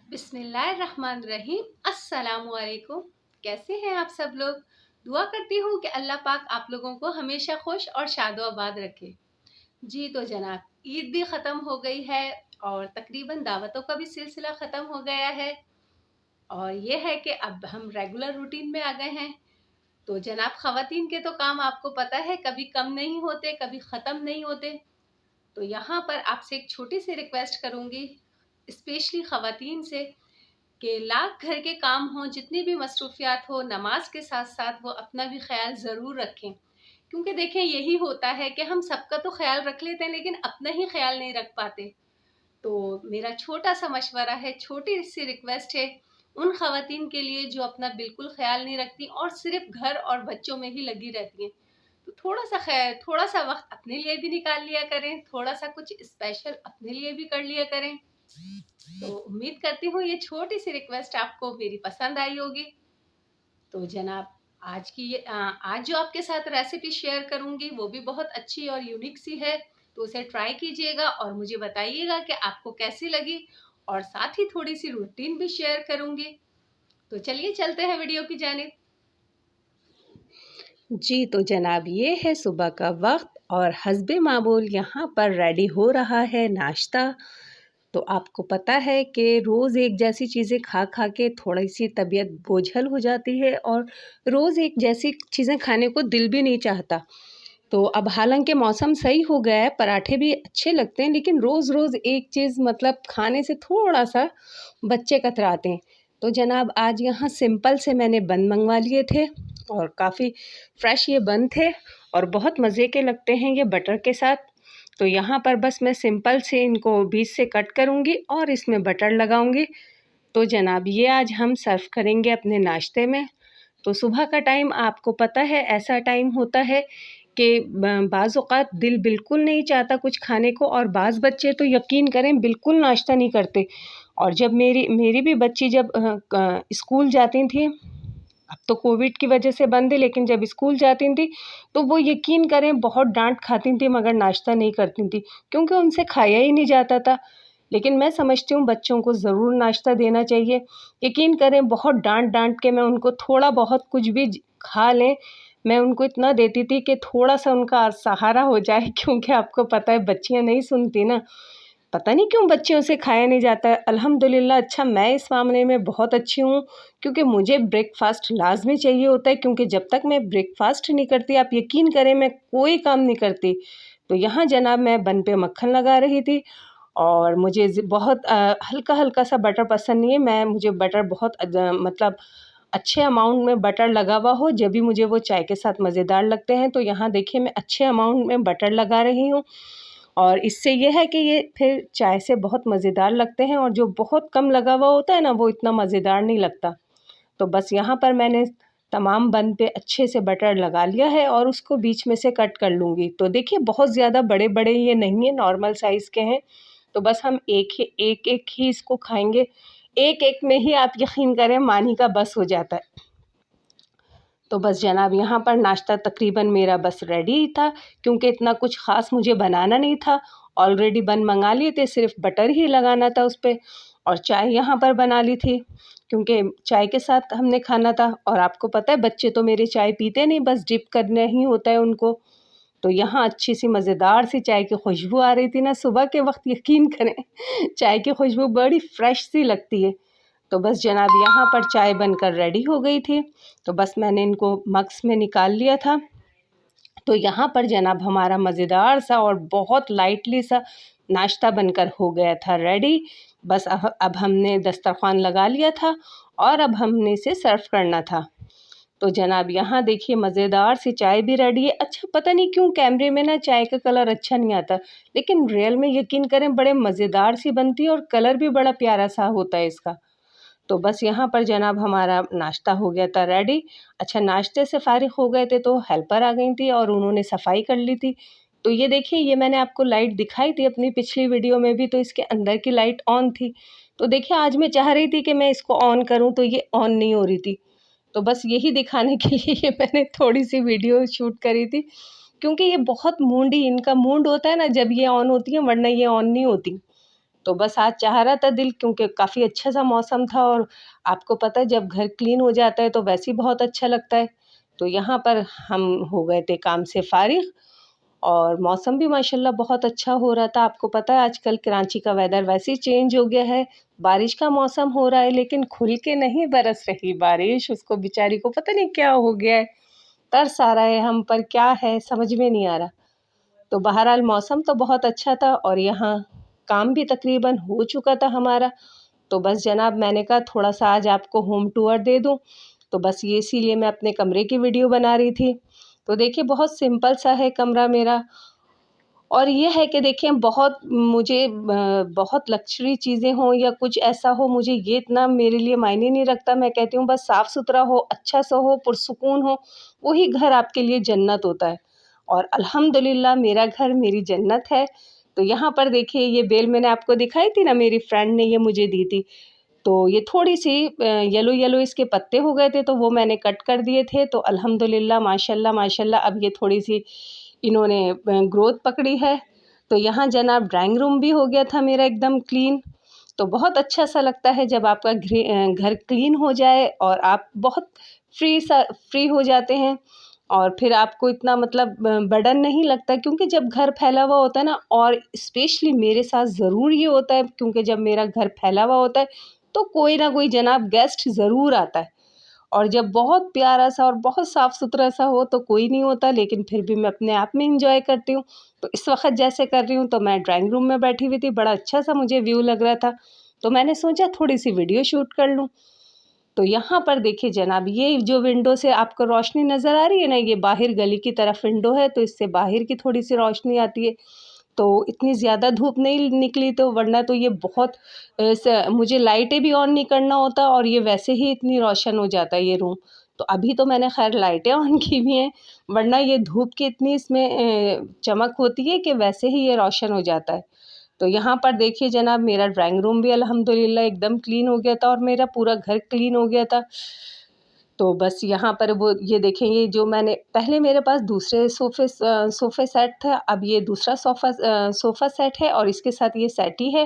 बिस्मिल्लाहिर्रहमानिर्रहीम। अस्सलामुअलैकुम। कैसे हैं आप सब लोग? दुआ करती हूँ कि अल्लाह पाक आप लोगों को हमेशा खुश और शादो-आबाद रखे। जी तो जनाब, ईद भी ख़त्म हो गई है और तकरीबन दावतों का भी सिलसिला ख़त्म हो गया है और ये है कि अब हम रेगुलर रूटीन में आ गए हैं। तो जनाब, ख़वातीन के तो काम आपको पता है कभी कम नहीं होते, कभी ख़त्म नहीं होते। तो यहाँ पर आपसे एक छोटी सी रिक्वेस्ट करूँगी, स्पेशली ख़वातीन से, कि लाख घर के काम हों, जितनी भी मसरूफियात हो, नमाज के साथ साथ वो अपना भी ख्याल ज़रूर रखें। क्योंकि देखें, यही होता है कि हम सबका तो ख्याल रख लेते हैं लेकिन अपना ही ख्याल नहीं रख पाते। तो मेरा छोटा सा मशवरा है, छोटी सी रिक्वेस्ट है उन ख़वातीन के लिए जो अपना बिल्कुल ख्याल नहीं रखती और सिर्फ घर और बच्चों में ही लगी रहती हैं। तो थोड़ा सा वक्त अपने लिए भी निकाल लिया करें, थोड़ा सा कुछ स्पेशल अपने लिए भी कर लिया करें। तो उम्मीद करती हूँ ये छोटी सी रिक्वेस्ट आपको मेरी पसंद आई होगी। तो जनाब, आज जो आपके साथ रेसिपी शेयर करूंगी वो भी बहुत अच्छी और यूनिक सी है। तो उसे ट्राई कीजिएगा और मुझे बताइएगा कि आपको कैसी लगी, और साथ ही थोड़ी सी रूटीन भी शेयर करूंगी। तो चलिए चलते हैं वीडियो की जानिब। जी तो जनाब, ये है सुबह का वक्त और हस्बे मामूल यहाँ पर रेडी हो रहा है नाश्ता। तो आपको पता है कि रोज़ एक जैसी चीज़ें खा खा के थोड़ी सी तबीयत बोझल हो जाती है और रोज़ एक जैसी चीज़ें खाने को दिल भी नहीं चाहता। तो अब हालांकि मौसम सही हो गया है, पराठे भी अच्छे लगते हैं, लेकिन रोज़ रोज़ एक चीज़ मतलब खाने से थोड़ा सा बच्चे कतराते हैं। तो जनाब, आज यहाँ सिंपल से मैंने बन मंगवा लिए थे और काफ़ी फ्रेश ये बन थे और बहुत मज़े के लगते हैं ये बटर के साथ। तो यहाँ पर बस मैं सिंपल से इनको बीच से कट करूँगी और इसमें बटर लगाऊँगी। तो जनाब, ये आज हम सर्व करेंगे अपने नाश्ते में। तो सुबह का टाइम आपको पता है ऐसा टाइम होता है कि बाज़ औक़ात दिल बिल्कुल नहीं चाहता कुछ खाने को, और बाज़ बच्चे तो यकीन करें बिल्कुल नाश्ता नहीं करते। और जब मेरी मेरी भी बच्ची जब स्कूल जाती थी, अब तो कोविड की वजह से बंद है, लेकिन जब स्कूल जाती थी तो वो यकीन करें बहुत डांट खाती थी मगर नाश्ता नहीं करती थी, क्योंकि उनसे खाया ही नहीं जाता था। लेकिन मैं समझती हूँ बच्चों को ज़रूर नाश्ता देना चाहिए। यकीन करें बहुत डांट डांट के मैं उनको थोड़ा बहुत कुछ भी खा लें, मैं उनको इतना देती थी कि थोड़ा सा उनका सहारा हो जाए क्योंकि आपको पता है बच्चियाँ नहीं सुनती ना। पता नहीं क्यों बच्चियों से खाया नहीं जाता है। अल्हम्दुलिल्लाह, अच्छा मैं इस मामले में बहुत अच्छी हूँ, क्योंकि मुझे ब्रेकफ़ास्ट लाज़मी चाहिए होता है, क्योंकि जब तक मैं ब्रेकफ़ास्ट नहीं करती, आप यकीन करें मैं कोई काम नहीं करती। तो यहाँ जनाब मैं बन पे मक्खन लगा रही थी और मुझे बहुत हल्का-हल्का सा बटर पसंद नहीं है। मुझे बटर बहुत मतलब अच्छे अमाउंट में बटर लगा हुआ हो, जब भी मुझे वो चाय के साथ मज़ेदार लगते हैं। तो यहाँ देखिए मैं अच्छे अमाउंट में बटर लगा रही हूँ और इससे ये है कि ये फिर चाय से बहुत मज़ेदार लगते हैं, और जो बहुत कम लगा हुआ होता है ना, वो इतना मज़ेदार नहीं लगता। तो बस यहाँ पर मैंने तमाम बन पे अच्छे से बटर लगा लिया है और उसको बीच में से कट कर लूँगी। तो देखिए बहुत ज़्यादा बड़े-बड़े ये नहीं है, नॉर्मल साइज़ के हैं। तो बस हम एक-एक ही इसको खाएँगे। एक-एक में ही आप यकीन करें मानी का बस हो जाता है। तो बस जनाब, यहाँ पर नाश्ता तकरीबन मेरा बस रेडी ही था, क्योंकि इतना कुछ ख़ास मुझे बनाना नहीं था। ऑलरेडी बन मंगा लिए थे, सिर्फ़ बटर ही लगाना था उस पे, और चाय यहाँ पर बना ली थी, क्योंकि चाय के साथ हमने खाना था। और आपको पता है बच्चे तो मेरे चाय पीते नहीं, बस डिप करना ही होता है उनको। तो यहाँ अच्छी सी मज़ेदार सी चाय की खुशबू आ रही थी ना सुबह के वक़्त, यकीन करें चाय की खुशबू बड़ी फ्रेश सी लगती है। तो बस जनाब, यहाँ पर चाय बनकर रेडी हो गई थी। तो बस मैंने इनको मग्स में निकाल लिया था। तो यहाँ पर जनाब हमारा मज़ेदार सा और बहुत लाइटली सा नाश्ता बनकर हो गया था रेडी। बस अब हमने दस्तरख़्वान लगा लिया था और अब हमने इसे सर्व करना था। तो जनाब, यहाँ देखिए मज़ेदार सी चाय भी रेडी है। अच्छा, पता नहीं क्यों कैमरे में ना चाय का कलर अच्छा नहीं आता, लेकिन रियल में यकीन करें बड़े मज़ेदार सी बनती है और कलर भी बड़ा प्यारा सा होता है इसका। तो बस यहाँ पर जनाब हमारा नाश्ता हो गया था रेडी। अच्छा, नाश्ते से फ़ारिग हो गए थे तो हेल्पर आ गई थी और उन्होंने सफाई कर ली थी। तो ये देखिए, ये मैंने आपको लाइट दिखाई थी अपनी पिछली वीडियो में भी, तो इसके अंदर की लाइट ऑन थी। तो देखिए आज मैं चाह रही थी कि मैं इसको ऑन करूँ तो ये ऑन नहीं हो रही थी। तो बस यही दिखाने के लिए ये मैंने थोड़ी-सी वीडियो शूट करी थी, क्योंकि ये बहुत मूडी इनका मूड होता है ना जब ये ऑन होती हैं, वरना ये ऑन नहीं होती। तो बस आज चाह रहा था दिल, क्योंकि काफ़ी अच्छा सा मौसम था और आपको पता है जब घर क्लीन हो जाता है तो वैसे ही बहुत अच्छा लगता है। तो यहाँ पर हम हो गए थे काम से फ़ारिग और मौसम भी माशाल्लाह बहुत अच्छा हो रहा था। आपको पता है आजकल कराची का वेदर वैसे ही चेंज हो गया है, बारिश का मौसम हो रहा है लेकिन खुल के नहीं बरस रही बारिश, उसको बेचारी को पता नहीं क्या हो गया है, तरस आ रहा है हम पर, क्या है समझ में नहीं आ रहा। तो बहरहाल मौसम तो बहुत अच्छा था और यहाँ काम भी तकरीबन हो चुका था हमारा। तो बस जनाब मैंने कहा थोड़ा-सा आज आपको होम टूर दे दूँ, तो बस ये इसीलिए मैं अपने कमरे की वीडियो बना रही थी। तो देखिए बहुत सिंपल सा है कमरा मेरा और ये है कि देखिए बहुत मुझे बहुत लग्ज़री चीज़ें हों या कुछ ऐसा हो, मुझे ये इतना मेरे लिए मायने नहीं रखता। मैं कहती हूँ बस साफ़-सुथरा हो, अच्छा सा हो, पुरसुकून हो, वही घर आपके लिए जन्नत होता है। और अल्हम्दुलिल्लाह मेरा घर मेरी जन्नत है। तो यहाँ पर देखिए ये बेल मैंने आपको दिखाई थी ना, मेरी फ्रेंड ने ये मुझे दी थी। तो ये थोड़ी-सी येलो-येलो इसके पत्ते हो गए थे तो वो मैंने कट कर दिए थे। तो अल्हम्दुलिल्लाह माशाल्लाह माशाल्लाह अब ये थोड़ी-सी इन्होंने ग्रोथ पकड़ी है। तो यहाँ जनाब ड्राइंग रूम भी हो गया था मेरा एकदम क्लीन। तो बहुत अच्छा सा लगता है जब आपका घर क्लीन हो जाए और आप बहुत फ्री हो जाते हैं और फिर आपको इतना मतलब बर्डन नहीं लगता, क्योंकि जब घर फैला हुआ होता है ना, और स्पेशली मेरे साथ ज़रूर ये होता है क्योंकि जब मेरा घर फैला हुआ होता है तो कोई ना कोई जनाब गेस्ट ज़रूर आता है। और जब बहुत प्यारा सा और बहुत साफ़ सुथरा सा हो तो कोई नहीं होता, लेकिन फिर भी मैं अपने आप में एंजॉय करती हूँ। तो इस वक्त जैसे कर रही हूँ तो मैं ड्राइंग रूम में बैठी हुई थी, बड़ा अच्छा सा मुझे व्यू लग रहा था, तो मैंने सोचा थोड़ी सी वीडियो शूट कर लूँ। तो यहाँ पर देखिए जनाब ये जो विंडो से आपको रोशनी नज़र आ रही है ना, ये बाहर गली की तरफ विंडो है, तो इससे बाहर की थोड़ी सी रोशनी आती है। तो इतनी ज़्यादा धूप नहीं निकली, तो वरना तो ये बहुत मुझे लाइटें भी ऑन नहीं करना होता और ये वैसे ही इतनी रोशन हो जाता है ये रूम। तो अभी तो मैंने खैर लाइटें ऑन की हुई हैं, वरना ये धूप की इतनी इसमें चमक होती है कि वैसे ही ये रोशन हो जाता है। तो यहाँ पर देखिए जनाब मेरा ड्राइंग रूम भी अल्हम्दुलिल्लाह एकदम क्लीन हो गया था और मेरा पूरा घर क्लीन हो गया था। तो बस यहाँ पर वो ये देखें, ये जो मैंने पहले मेरे पास दूसरे सोफ़े सेट था, अब ये दूसरा सोफ़ा सेट है और इसके साथ ये सेटी है।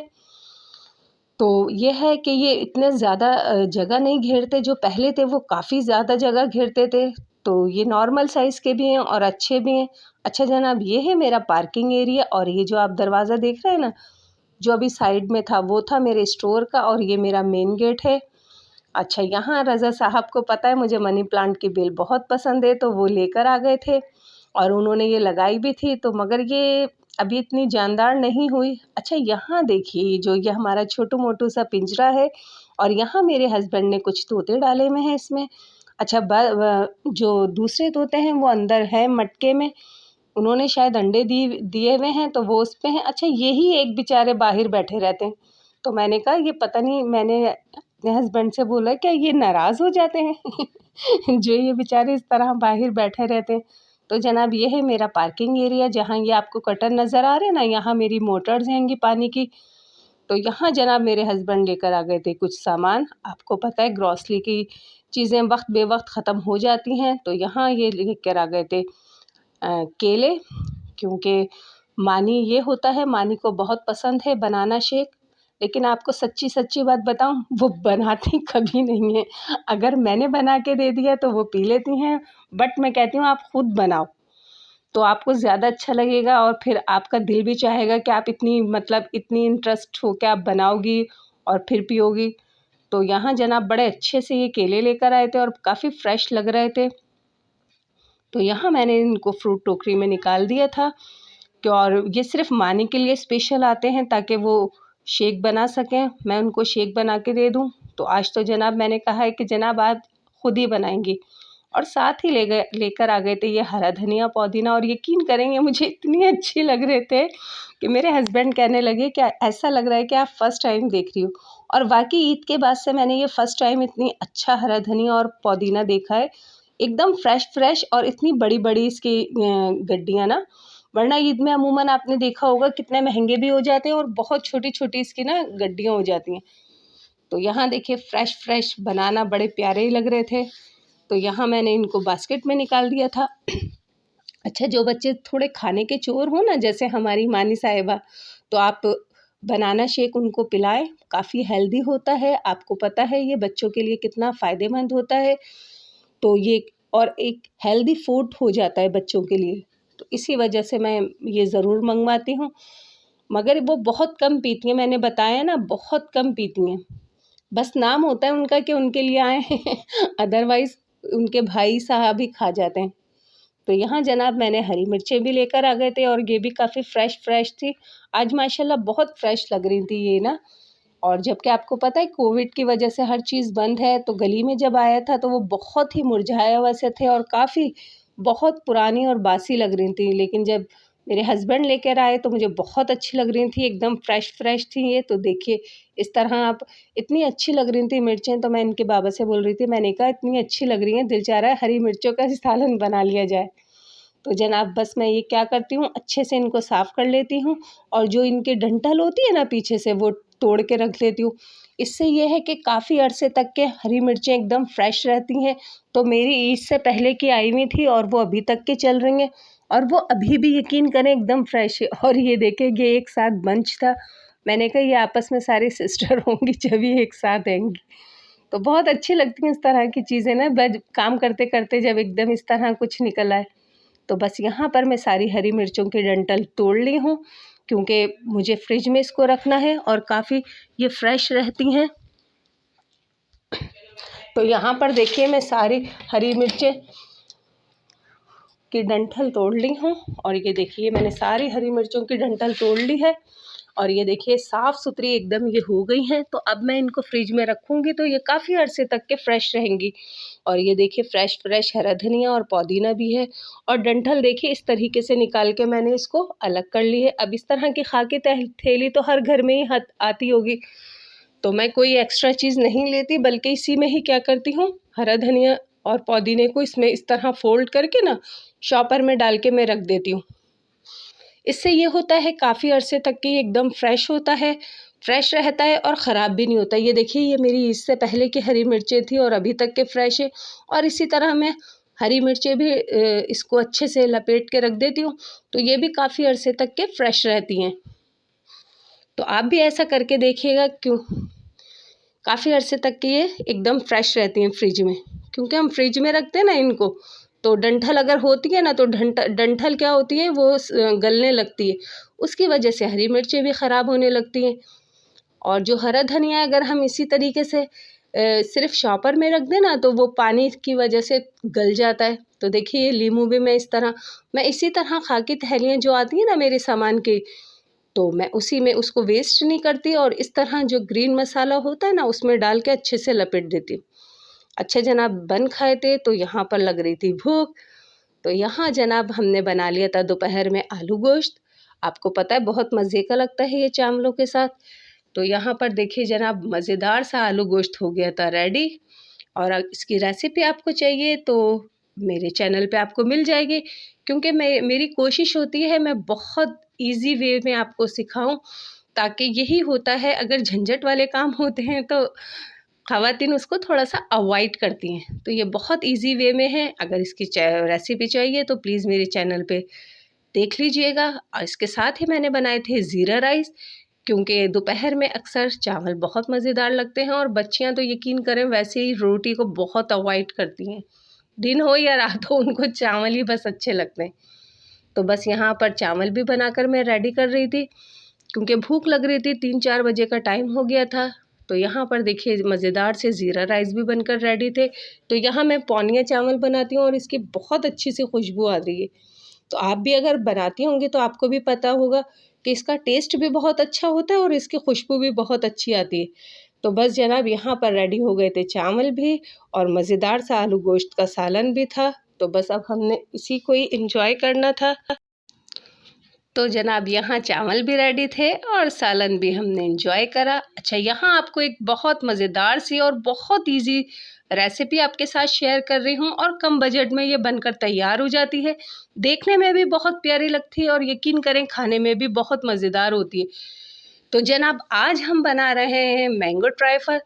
तो ये है कि ये इतने ज़्यादा जगह नहीं घेरते, जो पहले थे वो काफ़ी ज़्यादा जगह घेरते थे। तो ये नॉर्मल साइज़ के भी हैं और अच्छे भी हैं। अच्छा जनाब ये है मेरा पार्किंग एरिया और ये जो आप दरवाज़ा देख रहे हैं ना, जो अभी साइड में था वो था मेरे स्टोर का और ये मेरा मेन गेट है। अच्छा यहाँ रज़ा साहब को पता है मुझे मनी प्लांट की बेल बहुत पसंद है, तो वो लेकर आ गए थे और उन्होंने ये लगाई भी थी, तो मगर ये अभी इतनी जानदार नहीं हुई। अच्छा यहाँ देखिए ये हमारा छोटू मोटू सा पिंजरा है और यहाँ मेरे हस्बैंड ने कुछ तोते डाले हुए हैं इसमें। अच्छा जो दूसरे तोते हैं वो अंदर है मटके में, उन्होंने शायद अंडे दिए हुए हैं तो वो उस पे हैं। अच्छा यही एक बेचारे बाहर बैठे रहते हैं, तो मैंने कहा ये पता नहीं, मैंने अपने हस्बैंड से बोला क्या ये नाराज़ हो जाते हैं जो ये बेचारे इस तरह बाहर बैठे रहते हैं। तो जनाब ये है मेरा पार्किंग एरिया, जहाँ ये आपको कर्टन नज़र आ रहे हैं ना, यहाँ मेरी मोटर्स हैंगी पानी की। तो यहाँ जनाब मेरे हस्बैंड लेकर आ गए थे कुछ सामान, आपको पता है ग्रॉसरी की चीज़ें वक्त बे वक्त ख़त्म हो जाती हैं, तो यहाँ ये लेकर आ गए थे केले, क्योंकि मानी ये होता है, मानी को बहुत पसंद है बनाना शेक, लेकिन आपको सच्ची बात बताऊं, वो बनाती कभी नहीं है। अगर मैंने बना के दे दिया तो वो पी लेती हैं, बट मैं कहती हूँ आप खुद बनाओ तो आपको ज़्यादा अच्छा लगेगा और फिर आपका दिल भी चाहेगा कि आप इतनी मतलब इतनी इंटरेस्ट हो के आप बनाओगी और फिर पियोगी। तो यहाँ जनाब बड़े अच्छे से ये केले लेकर आए थे और काफ़ी फ्रेश लग रहे थे। तो यहाँ मैंने इनको फ्रूट टोकरी में निकाल दिया था कि और ये सिर्फ मानी के लिए स्पेशल आते हैं ताकि वो शेक बना सकें, मैं उनको शेक बना के दे दूँ। तो आज तो जनाब मैंने कहा है कि जनाब आप खुद ही बनाएंगी और साथ ही लेकर आ गए थे ये हरा धनिया पुदीना, और यकीन करेंगे मुझे इतनी अच्छी लग रहे थे कि मेरे हस्बैंड कहने लगे कि ऐसा लग रहा है कि आप फर्स्ट टाइम देख रही हो। और वाकई ईद के बाद से मैंने ये फर्स्ट टाइम इतनी अच्छा हरा धनिया और पुदीना देखा है, एकदम फ्रेश और इतनी बड़ी इसकी गड्डियाँ ना, वरना ईद में अमूमन आपने देखा होगा कितने महंगे भी हो जाते हैं और बहुत छोटी इसकी ना गड्डियाँ हो जाती हैं। तो यहाँ देखिए फ्रेश बनाना बड़े प्यारे ही लग रहे थे, तो यहाँ मैंने इनको बास्केट में निकाल दिया था। अच्छा जो बच्चे थोड़े खाने के चोर हो ना, जैसे हमारी मानी साहिबा, तो आप बनाना शेक उनको पिलाएं, काफ़ी हेल्दी होता है। आपको पता है ये बच्चों के लिए कितना फ़ायदेमंद होता है। तो ये और एक हेल्दी फूड हो जाता है बच्चों के लिए, तो इसी वजह से मैं ये ज़रूर मंगवाती हूँ। मगर वो बहुत कम पीती हैं, मैंने बताया ना बहुत कम पीती हैं। बस नाम होता है उनका कि उनके लिए आए हैं अदरवाइज़ उनके भाई साहब ही खा जाते हैं। तो यहाँ जनाब मैंने हरी मिर्चें भी लेकर आ गए थे और ये भी काफ़ी फ्रेश थी। आज माशाल्लाह बहुत फ्रेश लग रही थी ये ना। और जबकि आपको पता है कोविड की वजह से हर चीज़ बंद है, तो गली में जब आया था तो वो बहुत ही मुरझाया हुआ से थे और काफ़ी बहुत पुरानी और बासी लग रही थी। लेकिन जब मेरे हस्बैंड लेकर आए तो मुझे बहुत अच्छी लग रही थी, एकदम फ्रेश थी ये। तो देखिए इस तरह आप, इतनी अच्छी लग रही थी मिर्चें, तो मैं इनके बाबा से बोल रही थी, मैंने कहा इतनी अच्छी लग रही हैं, दिल चाह रहा है हरी मिर्चों का सालन बना लिया जाए। तो जनाब बस मैं ये क्या करती हूँ, अच्छे से इनको साफ़ कर लेती हूँ और जो इनकी डंठल होती है ना पीछे से, वो तोड़ के रख लेती हूँ। इससे ये है कि काफ़ी अरसे तक के हरी मिर्चें एकदम फ्रेश रहती हैं। तो मेरी ईद से पहले की आई हुई थी और वो अभी तक की चल रही हैं और वो अभी भी यकीन करें एकदम फ्रेश है। और ये देखें ये एक साथ बंच था, मैंने कहा ये आपस में सारी सिस्टर होंगी जब ये एक साथ आएँगी। तो बहुत अच्छी लगती हैं इस तरह की चीज़ें ना, बस काम करते-करते जब एकदम इस तरह कुछ निकल आए। तो बस यहाँ पर मैं सारी हरी मिर्चों की डंठल तोड़ ली हूँ, क्योंकि मुझे फ्रिज में इसको रखना है और काफ़ी ये फ्रेश रहती हैं। तो यहाँ पर देखिए मैं सारी हरी मिर्चें की डंठल तोड़ ली हूँ और ये देखिए मैंने सारी हरी मिर्चों की डंठल तोड़ ली है और ये देखिए साफ़ सुथरी एकदम ये हो गई हैं। तो अब मैं इनको फ्रिज में रखूँगी तो ये काफ़ी अरसे तक के फ्रेश रहेंगी। और ये देखिए फ्रेश हरा धनिया और पुदीना भी है और डंठल देखिए इस तरीके से निकाल के मैंने इसको अलग कर ली है। अब इस तरह की खाकी थैली तो हर घर में ही आती होगी, तो मैं कोई एक्स्ट्रा चीज़ नहीं लेती, बल्कि इसी में ही क्या करती हूँ, हरा धनिया और पुदीने को इसमें इस तरह फ़ोल्ड करके ना शॉपर में डाल के मैं रख देती हूँ। इससे ये होता है काफ़ी अरसे तक कि एकदम फ्रेश होता है, फ्रेश रहता है और ख़राब भी नहीं होता। ये देखिए ये मेरी इससे पहले की हरी मिर्चें थी और अभी तक के फ्रेश है। और इसी तरह मैं हरी मिर्चें भी इसको अच्छे से लपेट के रख देती हूँ, तो ये भी काफ़ी अरसे तक के फ्रेश रहती हैं। तो आप भी ऐसा करके देखिएगा, क्यों काफ़ी अरसे तक की ये एकदम फ्रेश रहती हैं फ्रिज में, क्योंकि हम फ्रिज में रखते हैं ना इनको, तो डंठल अगर होती है ना तो डंठल क्या होती है वो गलने लगती है, उसकी वजह से हरी मिर्चें भी ख़राब होने लगती हैं। और जो हरा धनिया अगर हम इसी तरीके से सिर्फ शॉपर में रख दें ना तो वो पानी की वजह से गल जाता है। तो देखिए ये लीमू भी मैं इसी तरह खाकी थैलियाँ जो आती हैं ना मेरे सामान की, तो मैं उसी में उसको वेस्ट नहीं करती और इस तरह जो ग्रीन मसाला होता है ना उसमें डाल के अच्छे से लपेट देती हूँ। अच्छा जनाब बन खाए थे तो यहाँ पर लग रही थी भूख, तो यहाँ जनाब हमने बना लिया था दोपहर में आलू गोश्त। आपको पता है बहुत मज़े का लगता है ये चावलों के साथ। तो यहाँ पर देखिए जनाब मज़ेदार सा आलू गोश्त हो गया था रेडी। और इसकी रेसिपी आपको चाहिए तो मेरे चैनल पे आपको मिल जाएगी, क्योंकि मेरी कोशिश होती है मैं बहुत इजी वे में आपको सिखाऊं, ताकि यही होता है अगर झंझट वाले काम होते हैं तो ख़वातीन उसको थोड़ा-सा अवॉइड करती हैं। तो ये बहुत ईज़ी वे में है, अगर इसकी रेसिपी चाहिए तो प्लीज़ मेरे चैनल पे देख लीजिएगा। और इसके साथ ही मैंने बनाए थे ज़ीरा राइस, क्योंकि दोपहर में अक्सर चावल बहुत मज़ेदार लगते हैं और बच्चियाँ तो यकीन करें वैसे ही रोटी को बहुत अवॉइड करती हैं। दिन हो या रात हो उनको चावल ही बस अच्छे लगते हैं। तो बस यहाँ पर चावल भी बनाकर मैं रेडी कर रही थी, क्योंकि भूख लग रही थी, 3-4 बजे का टाइम हो गया था। तो यहाँ पर देखिए मज़ेदार से ज़ीरा राइस भी बनकर रेडी थे। तो यहाँ मैं पौनिया चावल बनाती हूँ और इसकी बहुत अच्छी सी खुशबू आ रही है। तो आप भी अगर बनाती होंगी तो आपको भी पता होगा कि इसका टेस्ट भी बहुत अच्छा होता है और इसकी खुशबू भी बहुत अच्छी आती है। तो बस जनाब यहाँ पर रेडी हो गए थे चावल भी और मज़ेदार सा आलू गोश्त का सालन भी था। तो बस अब हमने इसी को ही एंजॉय करना था। तो जनाब यहाँ चावल भी रेडी थे और सालन भी हमने एंजॉय करा। अच्छा यहाँ आपको एक बहुत मज़ेदार सी और बहुत इजी रेसिपी आपके साथ शेयर कर रही हूँ और कम बजट में ये बनकर तैयार हो जाती है। देखने में भी बहुत प्यारी लगती है और यकीन करें खाने में भी बहुत मज़ेदार होती है। तो जनाब आज हम बना रहे हैं मैंगो ट्राइफल,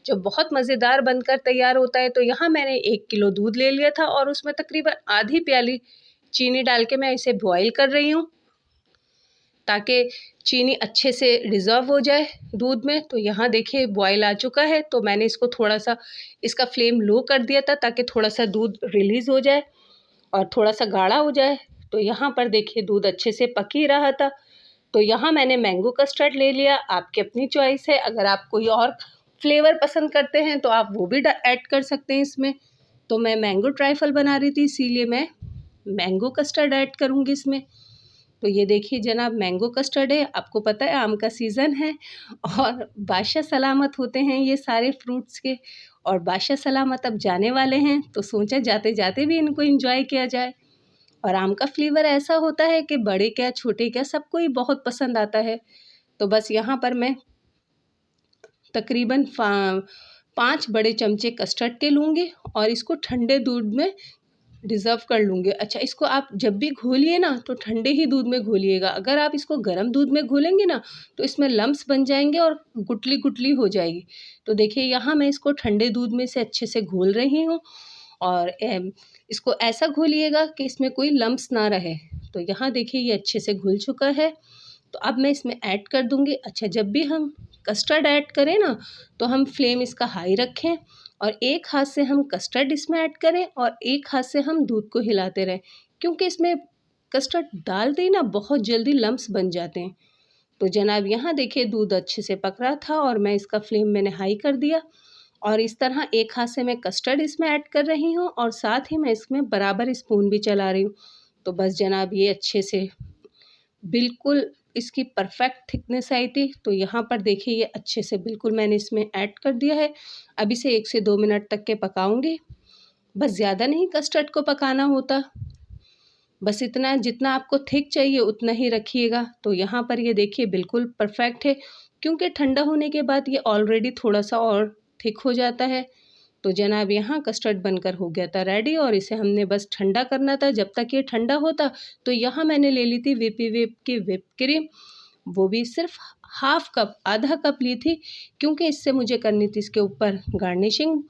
जो बहुत मज़ेदार बनकर तैयार होता है। तो यहाँ मैंने 1 किलो दूध ले लिया था और उसमें तकरीबन आधी प्याली चीनी डाल के मैं इसे बॉयल कर रही हूँ, ताकि चीनी अच्छे से डिज़ॉल्व हो जाए दूध में। तो यहाँ देखिए बॉयल आ चुका है, तो मैंने इसको थोड़ा-सा इसका फ्लेम लो कर दिया था ताकि थोड़ा-सा दूध रिलीज़ हो जाए और थोड़ा-सा गाढ़ा हो जाए। तो यहाँ पर देखिए दूध अच्छे से पक ही रहा था। तो यहाँ मैंने मैंगो कस्टर्ड ले लिया, आपकी अपनी चॉइस है। अगर आप कोई और फ्लेवर पसंद करते हैं तो आप वो भी ऐड कर सकते हैं इसमें। तो मैं मैंगो ट्राइफल बना रही थी, इसीलिए मैं मैंगो कस्टर्ड ऐड करूँगी इसमें। तो ये देखिए जनाब मैंगो कस्टर्ड है। आपको पता है आम का सीज़न है और बादशाह सलामत होते हैं ये सारे फ्रूट्स के, और बादशाह सलामत अब जाने वाले हैं, तो सोचा जाते-जाते भी इनको एंजॉय किया जाए। और आम का फ्लेवर ऐसा होता है कि बड़े क्या छोटे क्या सबको ही बहुत पसंद आता है। तो बस यहाँ पर मैं तकरीबन 5 बड़े चमचे कस्टर्ड के लूँगी और इसको ठंडे दूध में डिज़र्व कर लूँगी। अच्छा, इसको आप जब भी घोलिए ना तो ठंडे ही दूध में घोलिएगा। अगर आप इसको गर्म दूध में घोलेंगे ना तो इसमें लम्प्स बन जाएँगे और गुठली-गुठली हो जाएगी। तो देखिए यहाँ मैं इसको ठंडे दूध में से अच्छे से घोल रही हूँ और इसको ऐसा घोलिएगा कि इसमें कोई लम्प्स ना रहे। तो यहाँ देखिए ये अच्छे से घुल चुका है। तो अब मैं इसमें ऐड कर दूँगी। अच्छा, जब भी हम कस्टर्ड ऐड करें ना तो हम फ्लेम इसका हाई रखें और एक हाथ से हम कस्टर्ड इसमें ऐड करें और एक हाथ से हम दूध को हिलाते रहें, क्योंकि इसमें कस्टर्ड डालते ही ना बहुत जल्दी लम्प्स बन जाते हैं। तो जनाब यहाँ देखिए दूध अच्छे से पक रहा था और मैं इसका फ्लेम मैंने हाई कर दिया और इस तरह एक हाथ से मैं कस्टर्ड इसमें ऐड कर रही हूँ और साथ ही मैं इसमें बराबर स्पून भी चला रही हूँ। तो बस जनाब ये अच्छे से बिल्कुल इसकी परफेक्ट थिकनेस आई थी। तो यहाँ पर देखिए ये अच्छे से बिल्कुल मैंने इसमें ऐड कर दिया है। अब इसे 1 से 2 मिनट तक के पकाऊंगी। बस ज़्यादा नहीं कस्टर्ड को पकाना होता, बस इतना जितना आपको थिक चाहिए उतना ही रखिएगा। तो यहाँ पर ये देखिए बिल्कुल परफेक्ट है, क्योंकि ठंडा होने के बाद ये ऑलरेडी थोड़ा सा और थिक हो जाता है। तो जनाब यहाँ कस्टर्ड बनकर हो गया था रेडी और इसे हमने बस ठंडा करना था। जब तक ये ठंडा होता तो यहाँ मैंने ले ली थी विपी वेप की व्हिप क्रीम, वो भी सिर्फ हाफ कप, आधा कप ली थी, क्योंकि इससे मुझे करनी थी इसके ऊपर गार्निशिंग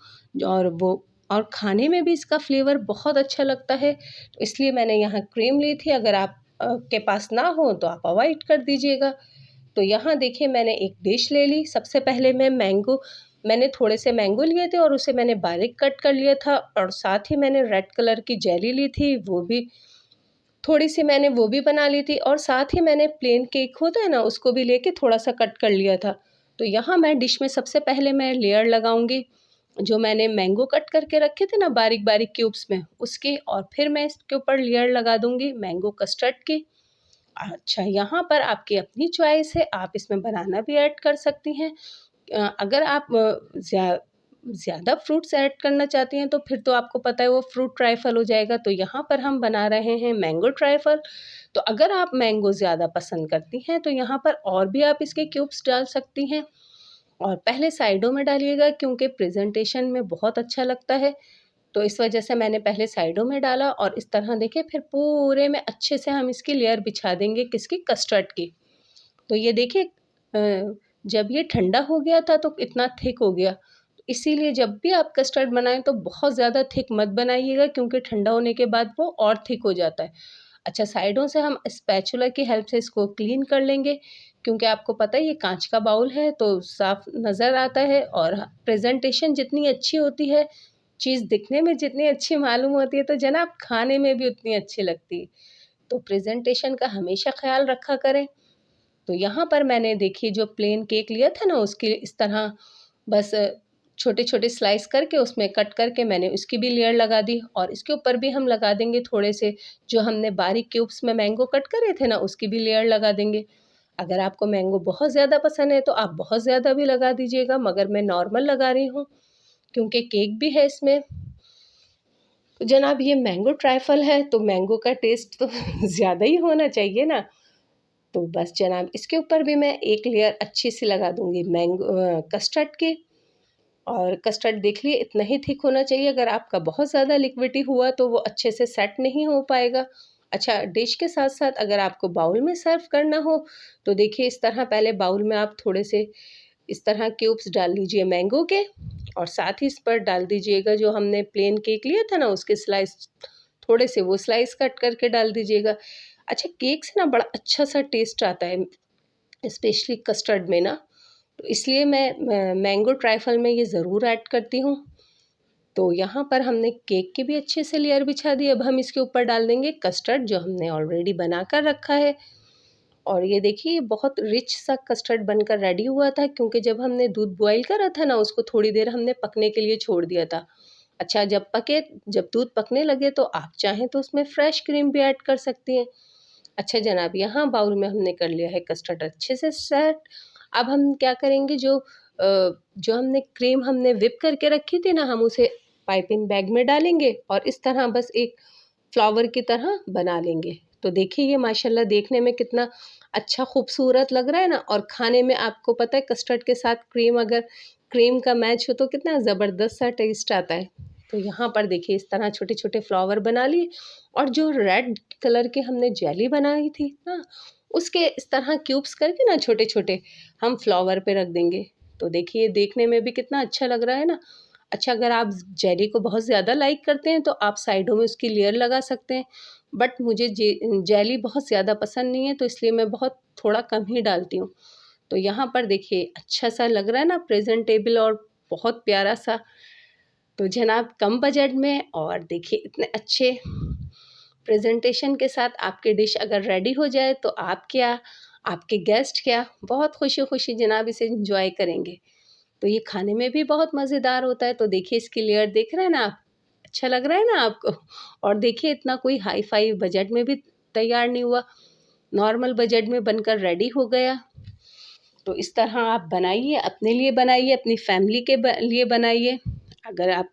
और खाने में भी इसका फ्लेवर बहुत अच्छा लगता है, तो इसलिए मैंने यहाँ क्रीम ली थी। अगर आप के पास ना हो तो आप अवॉइड कर दीजिएगा। तो यहाँ देखिए मैंने एक डिश ले ली। सबसे पहले मैंने थोड़े से मैंगो लिए थे और उसे मैंने बारीक कट कर लिया था और साथ ही मैंने रेड कलर की जेली ली थी, वो भी थोड़ी सी मैंने वो भी बना ली थी और साथ ही मैंने प्लेन केक होता है ना उसको भी लेके थोड़ा सा कट कर लिया था। तो यहाँ मैं डिश में सबसे पहले मैं लेयर लगाऊंगी जो मैंने मैंगो कट करके रखे थे ना बारीक बारीक क्यूब्स में उसके, और फिर मैं इसके ऊपर लेयर लगा दूंगी मैंगो कस्टर्ड की। अच्छा, यहाँ पर आपकी अपनी चॉइस है, आप इसमें बनाना भी ऐड कर सकती हैं। अगर आप ज़्यादा फ्रूट्स ऐड करना चाहती हैं तो फिर तो आपको पता है वो फ्रूट ट्राइफल हो जाएगा। तो यहाँ पर हम बना रहे हैं मैंगो ट्राइफल। तो अगर आप मैंगो ज़्यादा पसंद करती हैं तो यहाँ पर और भी आप इसके क्यूब्स डाल सकती हैं और पहले साइडों में डालिएगा, क्योंकि प्रेजेंटेशन में बहुत अच्छा लगता है। तो इस वजह से मैंने पहले साइडों में डाला और इस तरह देखिए फिर पूरे में अच्छे से हम इसकी लेयर बिछा देंगे किसकी, कस्टर्ड की। तो ये देखिए जब ये ठंडा हो गया था तो इतना थिक हो गया, इसीलिए जब भी आप कस्टर्ड बनाएं तो बहुत ज़्यादा थिक मत बनाइएगा, क्योंकि ठंडा होने के बाद वो और थिक हो जाता है। अच्छा, साइडों से हम स्पैचुला की हेल्प से इसको क्लीन कर लेंगे, क्योंकि आपको पता है ये कांच का बाउल है तो साफ नज़र आता है और प्रेजेंटेशन जितनी अच्छी होती है, चीज़ दिखने में जितनी अच्छी मालूम होती है तो जनाब खाने में भी उतनी अच्छी लगती है। तो प्रेजेंटेशन का हमेशा ख्याल रखा करें। तो यहाँ पर मैंने देखिए जो प्लेन केक लिया था ना उसकी इस तरह बस छोटे-छोटे स्लाइस करके उसमें कट करके मैंने उसकी भी लेयर लगा दी और इसके ऊपर भी हम लगा देंगे थोड़े से जो हमने बारीक क्यूब्स में मैंगो कट करे थे ना उसकी भी लेयर लगा देंगे। अगर आपको मैंगो बहुत ज़्यादा पसंद है तो आप बहुत ज़्यादा भी लगा दीजिएगा, मगर मैं नॉर्मल लगा रही हूँ क्योंकि केक भी है इसमें। तो जनाब ये मैंगो ट्राइफल है तो मैंगो का टेस्ट तो ज़्यादा ही होना चाहिए ना। तो बस जनाब इसके ऊपर भी मैं एक लेयर अच्छी सी लगा दूँगी कस्टर्ड की। और कस्टर्ड देख लिए इतना ही थिक होना चाहिए, अगर आपका बहुत ज़्यादा लिक्विडी हुआ तो वो अच्छे से सेट नहीं हो पाएगा। अच्छा, डिश के साथ साथ अगर आपको बाउल में सर्व करना हो तो देखिए इस तरह पहले बाउल में आप थोड़े से इस तरह क्यूब्स डाल लीजिए मैंगो के और साथ ही इस पर डाल दीजिएगा जो हमने प्लेन केक लिया था ना उसके स्लाइस, थोड़े से वो स्लाइस कट करके डाल दीजिएगा। अच्छा केक से ना बड़ा अच्छा सा टेस्ट आता है, स्पेशली कस्टर्ड में ना, तो इसलिए मैं मैंगो ट्राइफल में ये ज़रूर ऐड करती हूँ। तो यहाँ पर हमने केक की भी अच्छे से लेयर बिछा दी। अब हम इसके ऊपर डाल देंगे कस्टर्ड जो हमने ऑलरेडी बना कर रखा है। और ये देखिए ये बहुत रिच सा कस्टर्ड बनकर रेडी हुआ था, क्योंकि जब हमने दूध बॉईल करा था ना, उसको थोड़ी देर हमने पकने के लिए छोड़ दिया था। अच्छा जब दूध पकने लगे तो आप चाहें तो उसमें फ्रेश क्रीम भी ऐड कर सकती हैं। अच्छा जनाब, यहाँ बाउल में हमने कर लिया है कस्टर्ड अच्छे से सेट। अब हम क्या करेंगे, जो हमने क्रीम हमने व्हिप करके रखी थी ना, हम उसे पाइपिंग बैग में डालेंगे और इस तरह बस एक फ्लावर की तरह बना लेंगे। तो देखिए ये माशाल्लाह देखने में कितना अच्छा खूबसूरत लग रहा है ना, और खाने में आपको पता है कस्टर्ड के साथ क्रीम अगर क्रीम का मैच हो तो कितना ज़बरदस्त सा टेस्ट आता है। तो यहाँ पर देखिए इस तरह छोटे-छोटे फ्लावर बना लिए, और जो रेड कलर के हमने जेली बनाई थी ना, उसके इस तरह क्यूब्स करके ना छोटे-छोटे हम फ्लावर पे रख देंगे। तो देखिए देखने में भी कितना अच्छा लग रहा है ना। अच्छा अगर आप जेली को बहुत ज़्यादा लाइक करते हैं तो आप साइडों में उसकी लेयर लगा सकते हैं, बट मुझे जेली बहुत ज़्यादा पसंद नहीं है, तो इसलिए मैं बहुत थोड़ा कम ही डालती हूँ। तो यहाँ पर देखिए अच्छा सा लग रहा है ना, प्रेजेंटेबल और बहुत प्यारा सा। तो जनाब कम बजट में और देखिए इतने अच्छे प्रेजेंटेशन के साथ आपकी डिश अगर रेडी हो जाए तो आप क्या, आपके गेस्ट क्या, बहुत खुशी खुशी जनाब इसे इंजॉय करेंगे। तो ये खाने में भी बहुत मज़ेदार होता है। तो देखिए इसकी लेयर देख रहे हैं ना आप, अच्छा लग रहा है ना आपको। और देखिए इतना कोई हाई फाई बजट में भी तैयार नहीं हुआ, नॉर्मल बजट में बनकर रेडी हो गया। तो इस तरह आप बनाइए, अपने लिए बनाइए, अपनी फैमिली के लिए बनाइए। अगर आप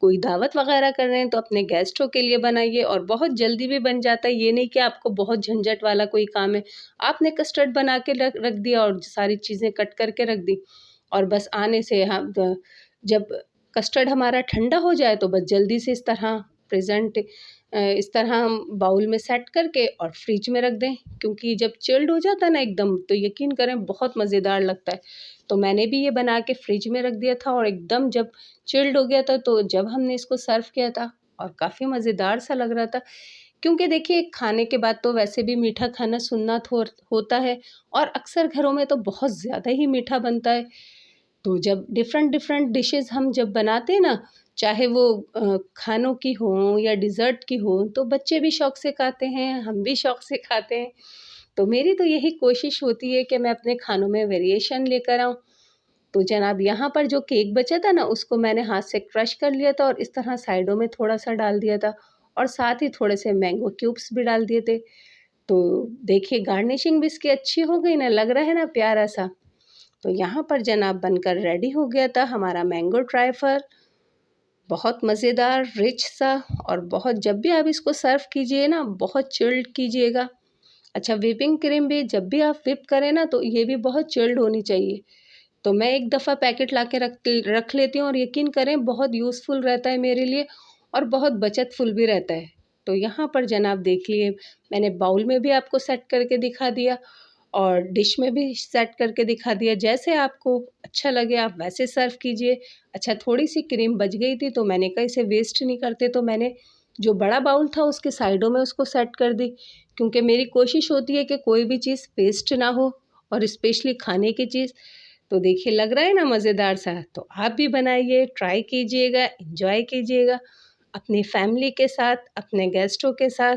कोई दावत वगैरह कर रहे हैं तो अपने गेस्टों के लिए बनाइए, और बहुत जल्दी भी बन जाता है। ये नहीं कि आपको बहुत झंझट वाला कोई काम है। आपने कस्टर्ड बना के रख रख दिया और सारी चीज़ें कट करके रख दी, और बस आने से जब कस्टर्ड हमारा ठंडा हो जाए तो बस जल्दी से इस तरह हम बाउल में सेट करके और फ्रिज में रख दें, क्योंकि जब चिल्ड हो जाता है ना एकदम, तो यकीन करें बहुत मज़ेदार लगता है। तो मैंने भी ये बना के फ्रिज में रख दिया था, और एकदम जब चिल्ड हो गया था तो जब हमने इसको सर्व किया था, और काफ़ी मज़ेदार सा लग रहा था। क्योंकि देखिए खाने के बाद तो वैसे भी मीठा खाना सुन्नत होता है, और अक्सर घरों में तो बहुत ज़्यादा ही मीठा बनता है। तो जब डिफ़रेंट डिफ़रेंट डिशेज़ हम जब बनाते हैं ना, चाहे वो खानों की हों या डिज़र्ट की हों, तो बच्चे भी शौक़ से खाते हैं, हम भी शौक़ से खाते हैं। तो मेरी तो यही कोशिश होती है कि मैं अपने खानों में वेरिएशन लेकर आऊँ। तो जनाब यहाँ पर जो केक बचा था ना, उसको मैंने हाथ से क्रश कर लिया था और इस तरह साइडों में थोड़ा-सा डाल दिया था, और साथ ही थोड़े से मैंगो क्यूब्स भी डाल दिए थे। तो देखिए गार्निशिंग भी इसकी अच्छी हो गई ना, लग रहा है ना प्यारा-सा। तो यहाँ पर जनाब बनकर रेडी हो गया था हमारा मैंगो ट्राइफल, बहुत मज़ेदार, रिच सा, और बहुत जब भी आप इसको सर्व कीजिए ना, बहुत चिल्ड कीजिएगा। अच्छा व्हिपिंग क्रीम भी जब भी आप व्हिप करें ना, तो ये भी बहुत चिल्ड होनी चाहिए। तो मैं एक दफ़ा पैकेट ला के रख लेती हूँ, और यकीन करें बहुत यूज़फुल रहता है मेरे लिए, और बहुत बचतफुल भी रहता है। तो यहाँ पर जनाब देख लिए मैंने बाउल में भी आपको सेट करके दिखा दिया, और डिश में भी सेट करके दिखा दिया। जैसे आपको अच्छा लगे आप वैसे सर्व कीजिए। अच्छा थोड़ी-सी क्रीम बच गई थी तो मैंने कहा इसे वेस्ट नहीं करते, तो मैंने जो बड़ा बाउल था उसके साइडों में उसको सेट कर दी, क्योंकि मेरी कोशिश होती है कि कोई भी चीज़ वेस्ट ना हो, और स्पेशली खाने की चीज़। तो देखिए लग रहा है ना मज़ेदार सा, तो आप भी बनाइए, ट्राई कीजिएगा, एन्जॉय कीजिएगा अपनी फैमिली के साथ, अपने गेस्टों के साथ।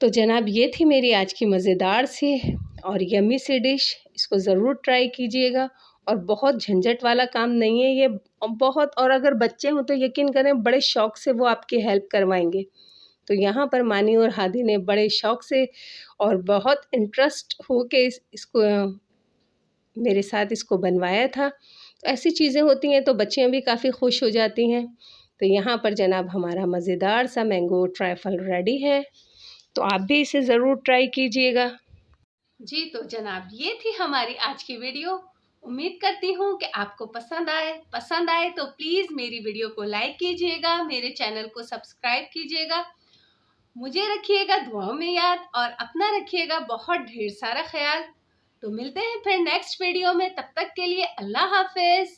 तो जनाब ये थी मेरी आज की मज़ेदार सी और यम्मी सी डिश, इसको ज़रूर ट्राई कीजिएगा, और बहुत झंझट वाला काम नहीं है ये, बहुत, और अगर बच्चे हों तो यकीन करें बड़े शौक़ से वो आपकी हेल्प करवाएँगे। तो यहाँ पर मानी और हादी ने बड़े शौक़ से और बहुत इंटरेस्ट हो के इसको मेरे साथ इसको बनवाया था। तो ऐसी चीज़ें होती हैं तो बच्चियाँ भी काफ़ी खुश हो जाती हैं। तो यहाँ पर जनाब हमारा मज़ेदार सा मैंगो ट्राइफल रेडी है, तो आप भी इसे ज़रूर ट्राई कीजिएगा। जी तो जनाब ये थी हमारी आज की वीडियो। उम्मीद करती हूँ कि आपको पसंद आए तो प्लीज़ मेरी वीडियो को लाइक कीजिएगा, मेरे चैनल को सब्सक्राइब कीजिएगा, मुझे रखिएगा दुआओं में याद, और अपना रखिएगा बहुत ढेर सारा ख्याल। तो मिलते हैं फिर नेक्स्ट वीडियो में, तब तक के लिए अल्लाह हाफ़िज़।